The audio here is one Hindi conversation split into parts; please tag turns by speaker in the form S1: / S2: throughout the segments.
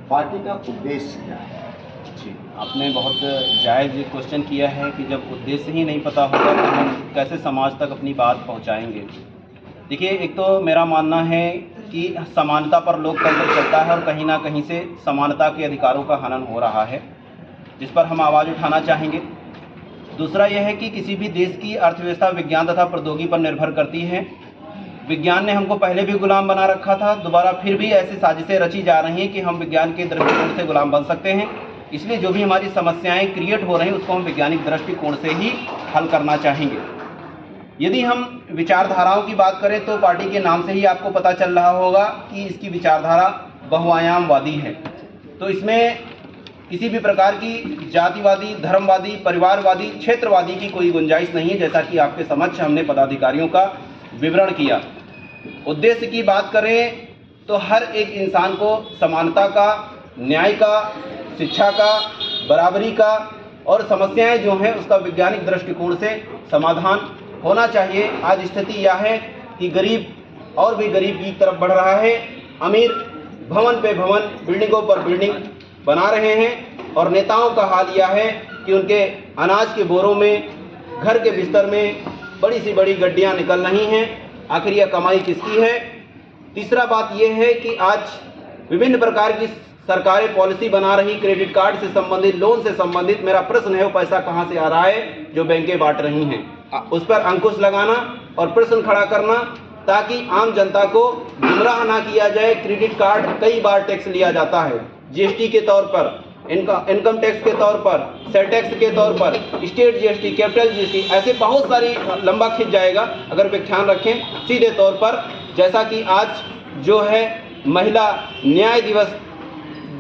S1: पार्टी का उद्देश्य क्या है?
S2: जी, आपने बहुत जायज़ क्वेश्चन किया है कि जब उद्देश्य ही नहीं पता होगा तो हम कैसे समाज तक अपनी बात पहुंचाएंगे। देखिए, एक तो मेरा मानना है कि समानता पर लोकतंत्र चलता है और कहीं ना कहीं से समानता के अधिकारों का हनन हो रहा है, जिस पर हम आवाज़ उठाना चाहेंगे। दूसरा यह है कि किसी भी देश की अर्थव्यवस्था विज्ञान तथा प्रौद्योगिकी पर निर्भर करती है। विज्ञान ने हमको पहले भी गुलाम बना रखा था, दोबारा फिर भी ऐसी साजिशें रची जा रही हैं कि हम विज्ञान के दृष्टिकोण से गुलाम बन सकते हैं। इसलिए जो भी हमारी समस्याएं क्रिएट हो रही हैं उसको हम वैज्ञानिक दृष्टिकोण से ही हल करना चाहेंगे। यदि हम विचारधाराओं की बात करें तो पार्टी के नाम से ही आपको पता चल रहा होगा कि इसकी विचारधारा बहुआयामवादी है। तो इसमें किसी भी प्रकार की जातिवादी, धर्मवादी, परिवारवादी, क्षेत्रवादी की कोई गुंजाइश नहीं है, जैसा कि आपके समक्ष हमने पदाधिकारियों का विवरण किया। उद्देश्य की बात करें तो हर एक इंसान को समानता का, न्याय का, शिक्षा का, बराबरी का और समस्याएं जो हैं उसका वैज्ञानिक दृष्टिकोण से समाधान होना चाहिए। आज स्थिति यह है कि गरीब और भी गरीब की तरफ बढ़ रहा है। अमीर भवन पे भवन, बिल्डिंगों पर बिल्डिंग बना रहे हैं और नेताओं का हाल यह है कि उनके अनाज के बोरों में, घर के बिस्तर में बड़ी सी बड़ी गड्डियां निकल रही हैं। आखिर यह कमाई किसकी है? तीसरा बात यह है कि आज विभिन्न प्रकार की सरकारें पॉलिसी बना रही, क्रेडिट कार्ड से संबंधित, लोन से संबंधित। मेरा प्रश्न है वो पैसा कहाँ से आ रहा है जो बैंकें बांट रही हैं? उस पर अंकुश लगाना और प्रश्न खड़ा करना ताकि आम जनता को गुमराह ना किया जाए। क्रेडिट कार्ड कई बार टैक्स लिया जाता है, जीएसटी के तौर पर, इनकम टैक्स के तौर पर, सेल टैक्स के तौर पर, स्टेट जीएसटी, कैपिटल जीएसटी, ऐसे बहुत सारी, लंबा खिंच जाएगा अगर व्याख्यान रखें। सीधे तौर पर जैसा कि आज जो है महिला न्याय दिवस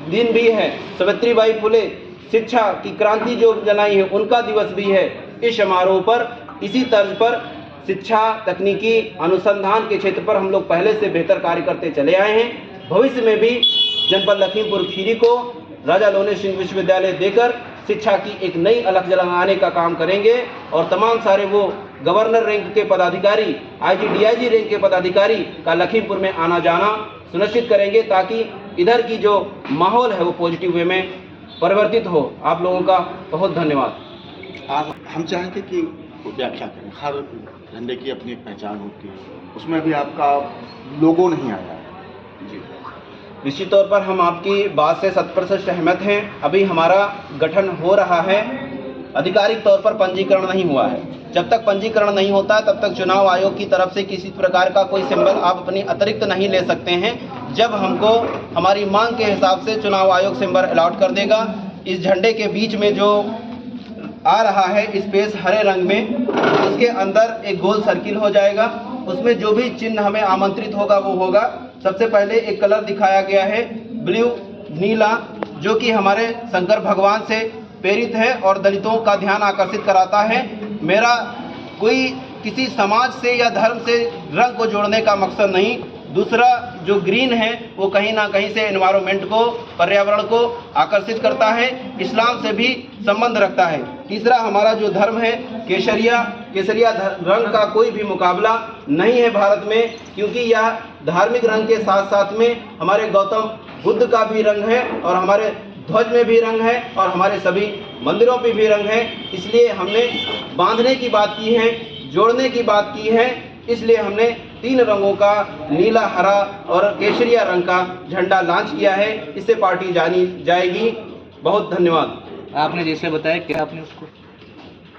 S2: दिन भी है, सावित्रीबाई फुले शिक्षा की क्रांति जो जलाई है उनका दिवस भी है। इस समारोह पर इसी तर्ज पर शिक्षा, तकनीकी, अनुसंधान के क्षेत्र पर हम लोग पहले से बेहतर कार्य करते चले आए हैं। भविष्य में भी जनपद लखीमपुर खीरी को राजा लोने सिंह विश्वविद्यालय देकर शिक्षा की एक नई अलख जलाने का काम करेंगे और तमाम सारे वो गवर्नर रैंक के पदाधिकारी, आईजी, डीआईजी रैंक के पदाधिकारी का लखीमपुर में आना जाना सुनिश्चित करेंगे ताकि इधर की जो माहौल है वो पॉजिटिव वे में परिवर्तित हो। आप लोगों का बहुत धन्यवाद।
S1: आप हम चाहेंगे कि व्याख्या करें। हर झंडे की अपनी एक पहचान होती है, उसमें भी आपका लोगो नहीं आया है।
S2: जी, निश्चित तौर पर हम आपकी बात से 100% सहमत हैं। अभी हमारा गठन हो रहा है, आधिकारिक तौर पर पंजीकरण नहीं हुआ है। जब तक पंजीकरण नहीं होता तब तक चुनाव आयोग की तरफ से किसी प्रकार का कोई सिंबल आप अपनी अतिरिक्त नहीं ले सकते हैं। जब हमको हमारी मांग के हिसाब से चुनाव आयोग सिंबल अलॉट कर देगा, इस झंडे के बीच में जो आ रहा है स्पेस हरे रंग में, उसके अंदर एक गोल सर्किल हो जाएगा। उसमें जो भी चिन्ह हमें आमंत्रित होगा वो होगा। सबसे पहले एक कलर दिखाया गया है ब्लू, नीला, जो कि हमारे शंकर भगवान से प्रेरित है और दलितों का ध्यान आकर्षित कराता है। मेरा कोई किसी समाज से या धर्म से रंग को जोड़ने का मकसद नहीं। दूसरा जो ग्रीन है वो कहीं ना कहीं से एनवायरनमेंट को, पर्यावरण को आकर्षित करता है, इस्लाम से भी संबंध रखता है। तीसरा हमारा जो धर्म है केसरिया रंग का कोई भी मुकाबला नहीं है भारत में, क्योंकि यह धार्मिक रंग के साथ साथ में हमारे गौतम बुद्ध का भी रंग है और हमारे ध्वज में भी रंग है और हमारे सभी मंदिरों पे भी रंग है। इसलिए हमने बांधने की बात की है, जोड़ने की बात की है। इसलिए हमने 3 रंगों का, नीला, हरा और केसरिया रंग का झंडा लॉन्च किया है। इससे पार्टी जानी जाएगी। बहुत धन्यवाद।
S3: आपने जैसे बताया क्या आपने उसको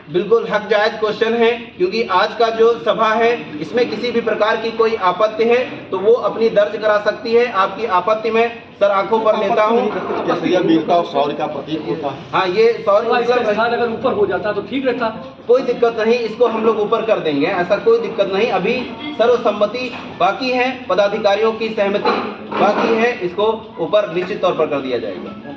S2: बिल्कुल हक जायज क्वेश्चन है, क्योंकि आज का जो सभा है इसमें किसी भी प्रकार की कोई आपत्ति है तो वो अपनी दर्ज करा सकती है। आपकी आपत्ति में सर आंखों पर लेता हूँ।
S1: केसरिया वीरता और शौर्य का प्रतीक होता है।
S2: हाँ, ये शौर्य मतलब
S3: स्थान अगर ऊपर हो जाता तो ठीक रहता।
S2: कोई दिक्कत नहीं, इसको हम लोग ऊपर कर देंगे, ऐसा कोई दिक्कत नहीं। अभी सर्वसम्मति बाकी है, पदाधिकारियों की सहमति बाकी है, इसको ऊपर निश्चित तौर पर कर दिया जाएगा।